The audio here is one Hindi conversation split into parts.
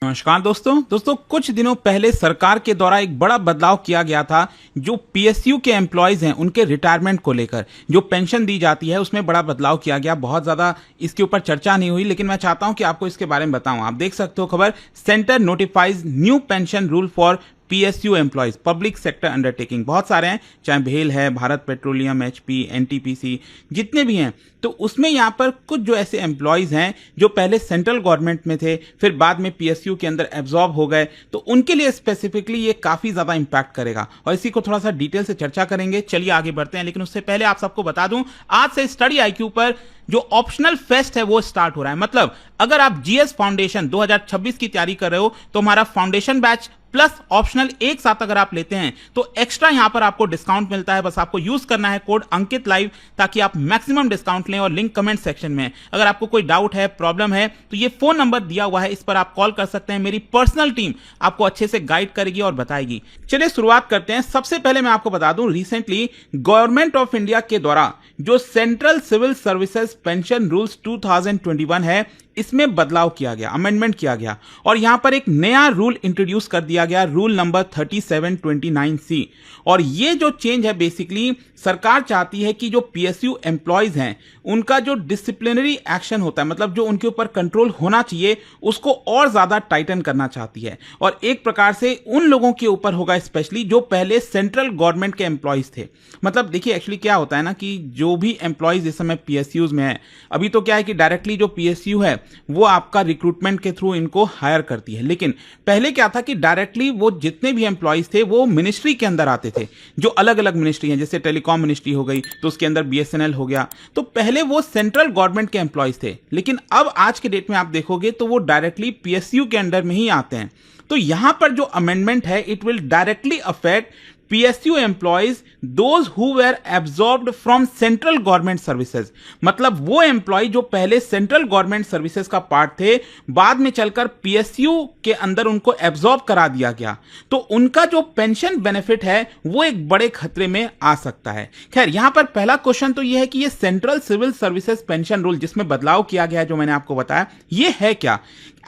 नमस्कार दोस्तों कुछ दिनों पहले सरकार के द्वारा एक बड़ा बदलाव किया गया था। जो पीएसयू के एम्प्लॉयज हैं उनके रिटायरमेंट को लेकर जो पेंशन दी जाती है उसमें बड़ा बदलाव किया गया। बहुत ज्यादा इसके ऊपर चर्चा नहीं हुई, लेकिन मैं चाहता हूं कि आपको इसके बारे में बताऊं। आप देख सकते हो खबर, centre notifies new pension rule for PSU employees public sector undertaking. बहुत सारे हैं, चाहे भेल है, भारत पेट्रोलियम, एचपी, एनटीपीसी, जितने भी हैं। तो उसमें यहाँ पर कुछ जो ऐसे एम्प्लॉयज हैं जो पहले सेंट्रल गवर्नमेंट में थे, फिर बाद में पीएसयू के अंदर एब्जॉर्ब हो गए, तो उनके लिए स्पेसिफिकली ये काफी ज्यादा इंपैक्ट करेगा और इसी को थोड़ा सा डिटेल से चर्चा करेंगे। चलिए आगे बढ़ते हैं, लेकिन उससे पहले आप सबको बता दूं, आज से स्टडी आईक्यू पर जो ऑप्शनल फेस्ट है वो स्टार्ट हो रहा है। मतलब अगर आप जीएस फाउंडेशन 2026 की तैयारी कर रहे हो तो हमारा फाउंडेशन बैच प्लस ऑप्शनल एक साथ अगर आप लेते हैं तो एक्स्ट्रा यहां पर आपको डिस्काउंट मिलता है। बस आपको यूज करना है कोड अंकित लाइव, ताकि आप मैक्सिमम डिस्काउंट लें। और लिंक कमेंट सेक्शन में, अगर आपको कोई डाउट है, प्रॉब्लम है, तो ये फोन नंबर दिया हुआ है, इस पर आप कॉल कर सकते हैं। मेरी पर्सनल टीम आपको अच्छे से गाइड करेगी और बताएगी। चलिए शुरुआत करते हैं। सबसे पहले मैं आपको बता दूं, रिसेंटली गवर्नमेंट ऑफ इंडिया के द्वारा जो central civil services pension rules 2021 है, इसमें बदलाव किया गया, अमेंडमेंट किया गया और यहां पर एक नया रूल इंट्रोड्यूस कर दिया गया, रूल नंबर 3729C। और ये जो चेंज है, बेसिकली सरकार चाहती है कि जो पीएसयू एम्प्लॉयज हैं उनका जो डिसिप्लिनरी एक्शन होता है, मतलब जो उनके ऊपर कंट्रोल होना चाहिए, उसको और ज्यादा टाइटन करना चाहती है। और एक प्रकार से उन लोगों के ऊपर होगा, स्पेशली जो पहले सेंट्रल गवर्नमेंट के एम्प्लॉयज थे। मतलब देखिए, एक्चुअली क्या होता है ना कि जो भी एम्प्लॉयज इस समय पीएसयूज में है, अभी तो क्या है कि डायरेक्टली जो पीएसयू है वो आपका रिक्रूटमेंट के थ्रू इनको हायर करती है, लेकिन पहले क्या था कि डायरेक्टली वो जितने भी एम्प्लॉयज थे वो मिनिस्ट्री के अंदर आते थे, जो अलग अलग मिनिस्ट्री हैं, जैसे टेलीकॉम मिनिस्ट्री हो गई तो उसके अंदर बीएसएनएल हो गया। तो पहले वो सेंट्रल गवर्नमेंट के एम्प्लॉयज थे, लेकिन अब आज के डेट में आप देखोगे तो वो डायरेक्टली पीएसयू के अंडर में ही आते हैं। तो यहां पर जो अमेंडमेंट है, it will directly affect PSU employees those who were absorbed from central government services। मतलब वो एम्प्लॉय जो पहले सेंट्रल गवर्नमेंट सर्विसेज का पार्ट थे, बाद में चलकर PSU के अंदर उनको एब्जॉर्ब करा दिया गया, तो उनका जो पेंशन बेनिफिट है वो एक बड़े खतरे में आ सकता है। खैर, यहां पर पहला क्वेश्चन तो ये है कि ये central civil services pension rule जिसमें बदलाव किया गया है, जो मैंने आपको बताया, ये है क्या?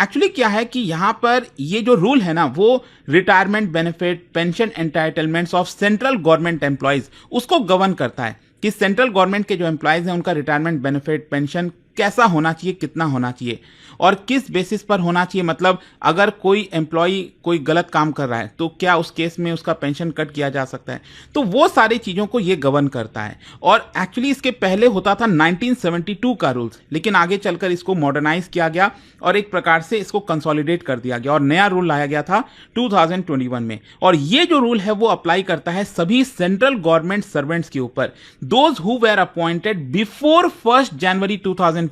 एक्चुअली क्या है कि यहां पर ये जो रूल है ना, वो retirement benefit, pension entitlements of central government employees उसको गवर्न करता है कि सेंट्रल गवर्नमेंट के जो एम्प्लॉयज हैं उनका रिटायरमेंट बेनिफिट, पेंशन कैसा होना चाहिए, कितना होना चाहिए और किस बेसिस पर होना चाहिए। मतलब अगर कोई एम्प्लॉय कोई गलत काम कर रहा है तो क्या उस केस में उसका पेंशन कट किया जा सकता है। तो वो सारी चीजों को ये गवर्न करता है। और एक्चुअली इसके पहले होता था 1972 का रूल्स, लेकिन आगे चलकर इसको मॉडर्नाइज किया गया और एक प्रकार से इसको कंसोलिडेट कर दिया गया और नया रूल लाया गया था 2021 में। और ये जो रूल है वो अप्लाई करता है सभी सेंट्रल गवर्नमेंट सर्वेंट्स के ऊपर, those who were appointed before 1 जनवरी 2004।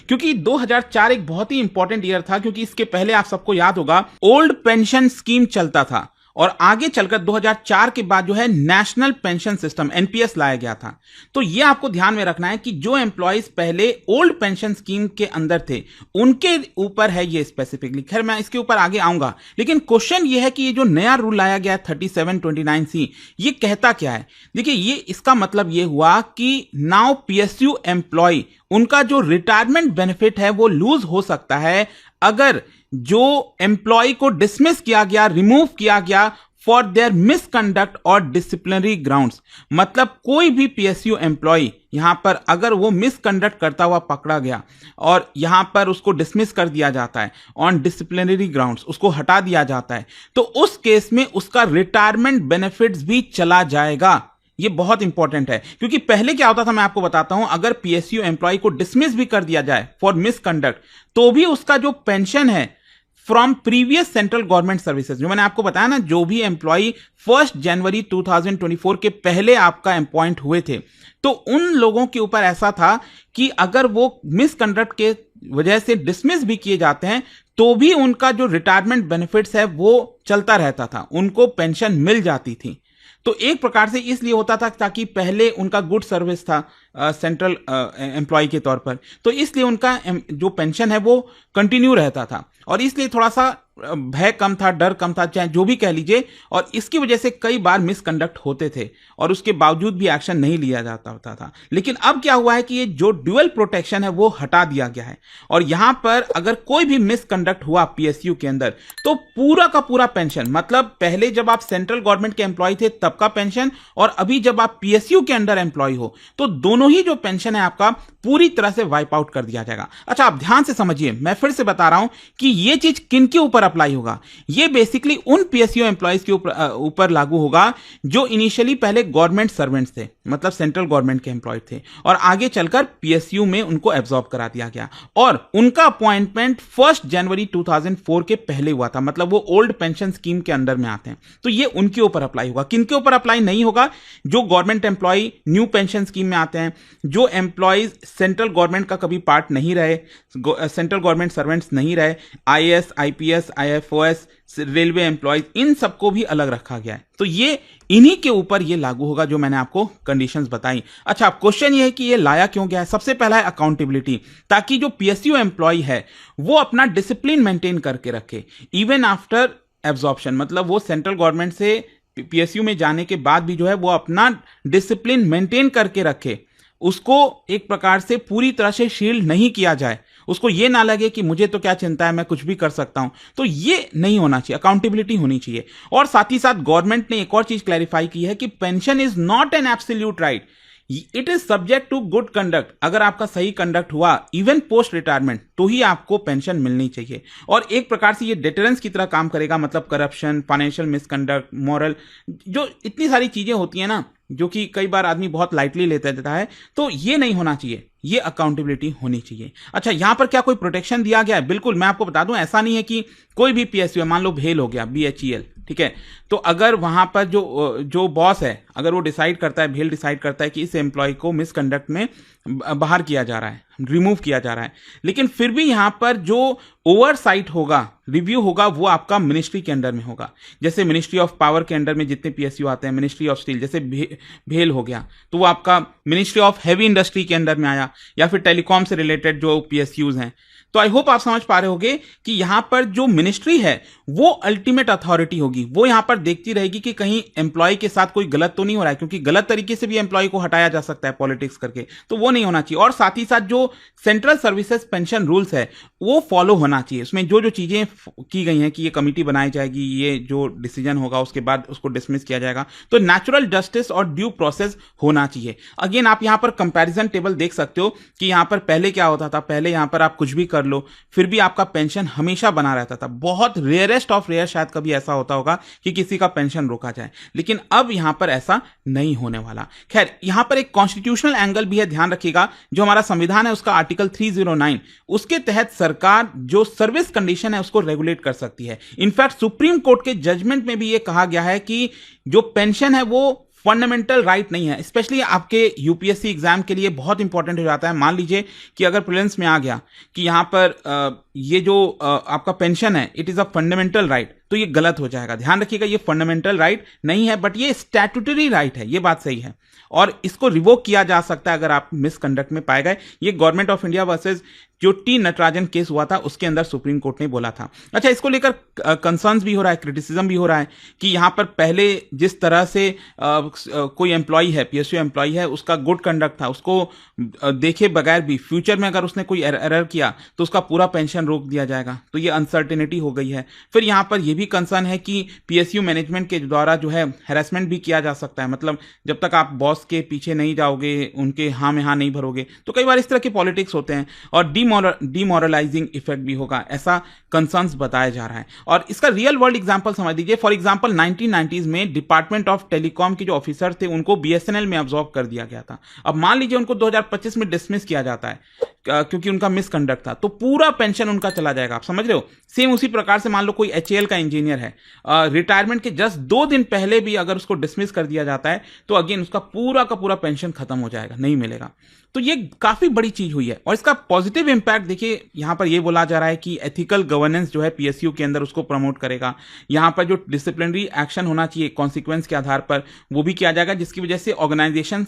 क्योंकि 2004 एक बहुत ही इंपॉर्टेंट ईयर था, क्योंकि इसके पहले आप सबको याद होगा ओल्ड पेंशन स्कीम चलता था और आगे चलकर 2004 के बाद जो है नेशनल पेंशन सिस्टम एनपीएस लाया गया था। तो ये आपको ध्यान में रखना है कि जो एम्प्लॉयज पहले ओल्ड पेंशन स्कीम के अंदर थे उनके ऊपर है ये स्पेसिफिकली। खैर, मैं इसके ऊपर आगे आऊंगा, लेकिन क्वेश्चन ये है कि ये जो नया रूल लाया गया है 3729C, ये कहता क्या है? देखिए, ये इसका मतलब ये हुआ कि नाउ पीएसयू एम्प्लॉय उनका जो रिटायरमेंट बेनिफिट है वो लूज हो सकता है अगर जो एम्प्लॉय को डिसमिस किया गया, रिमूव किया गया फॉर देयर मिसकंडक्ट और डिसिप्लिनरी ग्राउंड्स। मतलब कोई भी पीएसयू एम्प्लॉय यहां पर अगर वो मिसकंडक्ट करता हुआ पकड़ा गया और यहां पर उसको डिसमिस कर दिया जाता है ऑन डिसिप्लिनरी ग्राउंड्स, उसको हटा दिया जाता है, तो उस केस में उसका रिटायरमेंट बेनिफिट्स भी चला जाएगा। ये बहुत इंपॉर्टेंट है, क्योंकि पहले क्या होता था मैं आपको बताता हूं, अगर पीएसयू एम्प्लॉय को डिसमिस भी कर दिया जाए फॉर मिसकंडक्ट तो भी उसका जो पेंशन है from previous central government services, जो मैंने आपको बताया ना, जो भी एम्प्लॉय 1 जनवरी 2024 के पहले आपका अपॉइंट हुए थे, तो उन लोगों के ऊपर ऐसा था कि अगर वो मिसकंडक्ट के वजह से डिसमिस भी किए जाते हैं तो भी उनका जो रिटायरमेंट बेनिफिट्स है वो चलता रहता था, उनको पेंशन मिल जाती थी। तो एक प्रकार से इसलिए होता था ताकि पहले उनका गुड सर्विस था, सेंट्रल एम्प्लॉय के तौर पर, तो इसलिए उनका जो पेंशन है वो कंटिन्यू रहता था और इसलिए थोड़ा सा भय कम था, डर कम था, चाहे जो भी कह लीजिए, और इसकी वजह से कई बार मिसकंडक्ट होते थे और उसके बावजूद भी एक्शन नहीं लिया जाता होता था। लेकिन अब क्या हुआ है कि ये जो ड्यूअल प्रोटेक्शन है वो हटा दिया गया है और यहां पर अगर कोई भी मिसकंडक्ट हुआ पीएसयू के अंदर तो पूरा का पूरा पेंशन, मतलब पहले जब आप सेंट्रल गवर्नमेंट के एम्प्लॉय थे तब का पेंशन और अभी जब आप पीएसयू के अंडर एम्प्लॉय हो तो दोनों ही जो पेंशन है आपका पूरी तरह से वाइप आउट कर दिया जाएगा। अच्छा, आप ध्यान से समझिए, मैं फिर से बता रहा हूं कि ये चीज किन के ऊपर अप्लाई होगा। ये बेसिकली उन पीएसयू एम्प्लॉयज के ऊपर लागू होगा जो इनिशियली पहले गवर्नमेंट सर्वेंट्स थे, मतलब सेंट्रल गवर्नमेंट के एम्प्लॉय थे और आगे चलकर पीएसयू में उनको एब्जॉर्ब करा दिया गया और उनका अपॉइंटमेंट 1 जनवरी 2004 के पहले हुआ था, मतलब वो ओल्ड पेंशन स्कीम के अंडर में आते हैं। तो ये उनके ऊपर अप्लाई होगा। किन के ऊपर अप्लाई नहीं होगा? जो government employ new pension scheme में आते हैं, जो एम्प्लॉयज सेंट्रल गवर्नमेंट का कभी पार्ट नहीं रहे, सेंट्रल गवर्नमेंट सर्वेंट्स नहीं रहे, IAS, IPS, IFoS, railway employees, इन सबको भी अलग रखा गया है। तो ये इन्हीं के ऊपर ये लागू होगा जो मैंने आपको कंडीशंस बताई। अच्छा, अब क्वेश्चन ये है कि ये लाया क्यों गया है? सबसे पहला है अकाउंटेबिलिटी, ताकि जो पीएसयू एम्प्लॉय है वो अपना डिसिप्लिन मेंटेन करके रखे इवन आफ्टर एब्जॉर्प्शन, मतलब वो सेंट्रल गवर्नमेंट से पीएसयू में जाने के बाद भी जो है वो अपना डिसिप्लिन मेंटेन करके रखे, उसको एक प्रकार से पूरी तरह से शील्ड नहीं किया जाए, उसको ये ना लगे कि मुझे तो क्या चिंता है, मैं कुछ भी कर सकता हूं। तो ये नहीं होना चाहिए, अकाउंटेबिलिटी होनी चाहिए। और साथ ही साथ गवर्नमेंट ने एक और चीज क्लैरिफाई की है कि pension is not an absolute right, it is subject to good conduct. अगर आपका सही कंडक्ट हुआ इवन पोस्ट रिटायरमेंट तो ही आपको पेंशन मिलनी चाहिए और एक प्रकार से ये डिटरेंस की तरह काम करेगा, मतलब करप्शन, फाइनेंशियल मिसकंडक्ट, मॉरल, जो इतनी सारी चीजें होती है ना जो कि कई बार आदमी बहुत लाइटली लेता देता है, तो ये नहीं होना चाहिए, ये अकाउंटेबिलिटी होनी चाहिए। अच्छा, यहां पर क्या कोई प्रोटेक्शन दिया गया है? बिल्कुल, मैं आपको बता दूं, ऐसा नहीं है कि कोई भी पीएसयू, मान लो भेल हो गया, बीएचईएल, ठीक है, तो अगर वहां पर जो बॉस है, अगर वो डिसाइड करता है, भेल डिसाइड करता है कि इस एम्प्लॉय को मिसकंडक्ट में बाहर किया जा रहा है, रिमूव किया जा रहा है, लेकिन फिर भी यहां पर जो ओवरसाइट होगा, रिव्यू होगा, वो आपका मिनिस्ट्री के अंडर में होगा। जैसे मिनिस्ट्री ऑफ पावर के अंडर में जितने पीएसयू आते हैं, मिनिस्ट्री ऑफ स्टील, जैसे भेल हो गया तो वो आपका मिनिस्ट्री ऑफ हैवी इंडस्ट्री के अंडर में आया, या फिर टेलीकॉम से रिलेटेड जो पीएसयूज हैं। तो आई होप आप समझ पा रहे होंगे कि यहां पर जो मिनिस्ट्री है वो अल्टीमेट अथॉरिटी होगी, वो यहां पर देखती रहेगी कि कहीं एम्प्लॉय के साथ कोई गलत तो नहीं हो रहा है, क्योंकि गलत तरीके से भी एम्प्लॉय को हटाया जा सकता है पॉलिटिक्स करके, तो वो नहीं होना चाहिए। और साथ ही साथ जो सेंट्रल सर्विसेज पेंशन रूल्स है वो फॉलो होना चाहिए। उसमें जो जो चीजें की गई हैं कि ये कमिटी बनाई जाएगी, ये जो डिसीजन होगा उसके बाद उसको डिसमिस किया जाएगा, तो नेचुरल जस्टिस और ड्यू प्रोसेस होना चाहिए। अगेन आप यहां पर कंपैरिजन टेबल देख सकते हो कि यहां पर पहले क्या होता था, पहले यहां पर आप कुछ भी कर लो फिर भी आपका पेंशन हमेशा बना रहता था। बहुत रेयरेस्ट ऑफ रेयर शायद कभी ऐसा होता होगा कि किसी का पेंशन रोका जाए, लेकिन अब यहां पर ऐसा नहीं होने वाला। खैर, यहां पर एक कॉन्स्टिट्यूशनल एंगल भी है, ध्यान रखिएगा। जो हमारा संविधान है उसका आर्टिकल 309, उसके तहत सरकार जो सर्विस कंडीशन है उसको रेगुलेट कर सकती है। इनफैक्ट सुप्रीम कोर्ट के जजमेंट में भी यह कहा गया है कि जो पेंशन है वो फंडामेंटल राइट नहीं है। स्पेशली आपके यूपीएससी एग्जाम के लिए बहुत इंपॉर्टेंट हो जाता है। मान लीजिए कि अगर प्रीलिम्स में आ गया कि यहां पर ये जो आपका पेंशन है it is a fundamental right, तो ये गलत हो जाएगा। ध्यान रखिएगा, ये फंडामेंटल राइट नहीं है, बट ये स्टैट्यूटरी राइट है, ये बात सही है, और इसको रिवोक किया जा सकता है अगर आप मिसकंडक्ट में पाए गए। ये गवर्नमेंट ऑफ इंडिया वर्सेस जो टी नटराजन केस हुआ था उसके अंदर सुप्रीम कोर्ट ने बोला था। अच्छा, इसको लेकर कंसर्न्स भी हो रहा है, क्रिटिसिज्म भी हो रहा है कि यहां पर पहले जिस तरह से कोई एम्प्लॉय है, पीएसयू एम्प्लॉय है, उसका गुड कंडक्ट था, उसको देखे बगैर भी फ्यूचर में अगर उसने कोई एरर किया तो उसका पूरा पेंशन रोक दिया जाएगा, तो ये अनसर्टेनिटी हो गई है। फिर यहां पर यह भी कंसर्न है कि पीएसयू मैनेजमेंट के द्वारा जो है हैरेसमेंट भी किया जा सकता है, मतलब जब तक आप बॉस के पीछे नहीं जाओगे, उनके हाँ में हाँ नहीं भरोगे, तो कई बार इस तरह के पॉलिटिक्स होते हैं और डिमोरलाइजिंग इफेक्ट भी होगा, ऐसा कंसर्न्स बताया जा रहा है। और इसका रियल वर्ल्ड एग्जांपल समझ लीजिए। फॉर एग्जांपल 1990s में डिपार्टमेंट ऑफ टेलीकॉम के जो ऑफिसर थे उनको बीएसएनएल में अब्सॉर्ब कर दिया गया था। अब मान लीजिए उनको 2025 में डिसमिस किया जाता है क्योंकि उनका मिसकंडक्ट था, तो पूरा पेंशन उनका चला जाएगा। आप समझ रहे हो? सेम उसी प्रकार से मान लो कोई एचएएल का इंजीनियर है, रिटायरमेंट के जस्ट 2 दिन पहले भी अगर उसको डिसमिस कर दिया जाता है तो अगेन उसका पूरा का पूरा पेंशन खत्म हो जाएगा, नहीं मिलेगा। तो ये काफी बड़ी चीज हुई है और इसका पॉजिटिव इंपैक्ट देखिए, यहां पर ये बोला जा रहा है कि एथिकल गवर्नेंस जो है पीएसयू के अंदर उसको प्रमोट करेगा। यहां पर जो डिसिप्लिनरी एक्शन होना चाहिए कॉन्सिक्वेंस के आधार पर वो भी किया जाएगा, जिसकी वजह से ऑर्गेनाइजेशन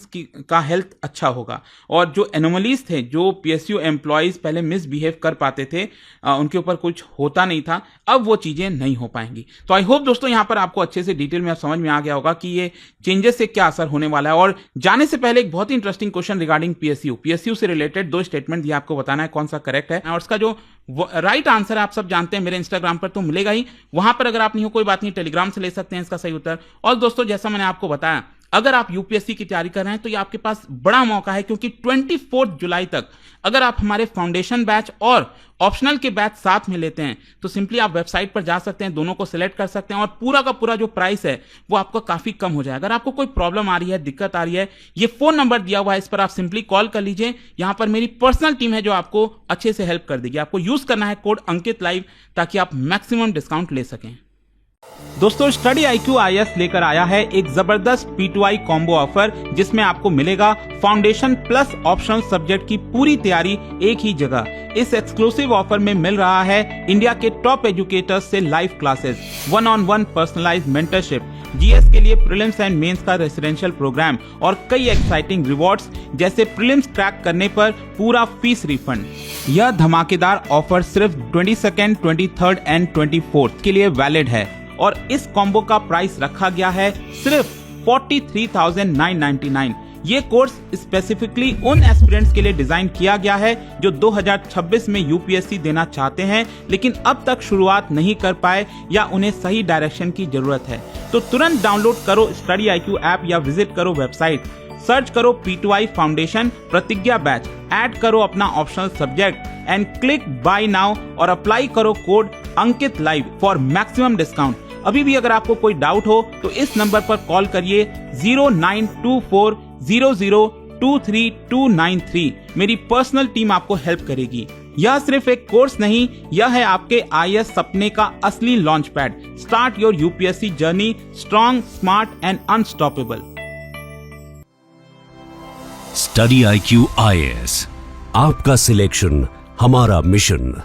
का हेल्थ अच्छा होगा। और जो एनोमलीज थे, जो पीएसयू एम्प्लॉयज पहले मिसबिहेव कर पाते थे, उनके ऊपर कुछ होता नहीं था, अब वो चीजें नहीं हो पाएंगी। तो आई होप दोस्तों यहां पर आपको अच्छे से डिटेल में आप समझ में आ गया होगा कि ये चेंजेस से क्या असर होने वाला है। और जाने से पहले एक बहुत ही इंटरेस्टिंग क्वेश्चन रिगार्डिंग पीएसयू से रिलेटेड 2 स्टेटमेंट दिए, आपको बताना है कौन सा करेक्ट है और उसका जो राइट आंसर है आप सब जानते हैं, मेरे इंस्टाग्राम पर तो मिलेगा ही, वहां पर अगर आप नहीं हो कोई बात नहीं, टेलीग्राम से ले सकते हैं इसका सही उत्तर। और दोस्तों जैसा मैंने आपको बताया, अगर आप यूपीएससी की तैयारी कर रहे हैं तो ये आपके पास बड़ा मौका है, क्योंकि 24 जुलाई तक अगर आप हमारे फाउंडेशन बैच और ऑप्शनल के बैच साथ में लेते हैं तो सिंपली आप वेबसाइट पर जा सकते हैं, दोनों को सिलेक्ट कर सकते हैं और पूरा का पूरा जो प्राइस है वो आपको काफी कम हो जाएगा। अगर आपको कोई प्रॉब्लम आ रही है, दिक्कत आ रही है, ये फोन नंबर दिया हुआ है, इस पर आप सिंपली कॉल कर लीजिए। यहां पर मेरी पर्सनल टीम है जो आपको अच्छे से हेल्प कर देगी। आपको यूज करना है कोड अंकित लाइव ताकि आप मैक्सिमम डिस्काउंट ले सकें। दोस्तों स्टडी IQ IAS लेकर आया है एक जबरदस्त P2I कॉम्बो ऑफर, जिसमें आपको मिलेगा फाउंडेशन प्लस ऑप्शनल सब्जेक्ट की पूरी तैयारी एक ही जगह। इस एक्सक्लूसिव ऑफर में मिल रहा है इंडिया के टॉप एजुकेटर्स से live classes, 1-on-1 personalised mentorship, GS के लिए प्रीलिम्स एंड मेंस का रेसिडेंशियल प्रोग्राम और कई एक्साइटिंग रिवॉर्ड्स, जैसे प्रीलिम्स क्रैक करने पर पूरा फीस रिफंड। यह धमाकेदार ऑफर सिर्फ 22nd, 23rd एंड 24th के लिए वैलिड है और इस कॉम्बो का प्राइस रखा गया है सिर्फ 43,999। ये कोर्स स्पेसिफिकली उन एस्पिरेंट्स के लिए डिजाइन किया गया है जो 2026 में यूपीएससी देना चाहते हैं लेकिन अब तक शुरुआत नहीं कर पाए या उन्हें सही डायरेक्शन की जरूरत है। तो तुरंत डाउनलोड करो स्टडी IQ ऐप या विजिट करो वेबसाइट, सर्च करो P2I foundation Pratigya batch, add करो अपना optional subject and click buy now और अप्लाई करो code Ankit live for maximum discount. अभी भी अगर आपको कोई डाउट हो तो इस नंबर पर कॉल करिए 0924002293। मेरी पर्सनल टीम आपको हेल्प करेगी। यह सिर्फ एक कोर्स नहीं, यह है आपके IAS सपने का असली launch pad. Start your UPSC journey strong, smart and unstoppable. Study IQ IAS, आपका सिलेक्शन हमारा मिशन।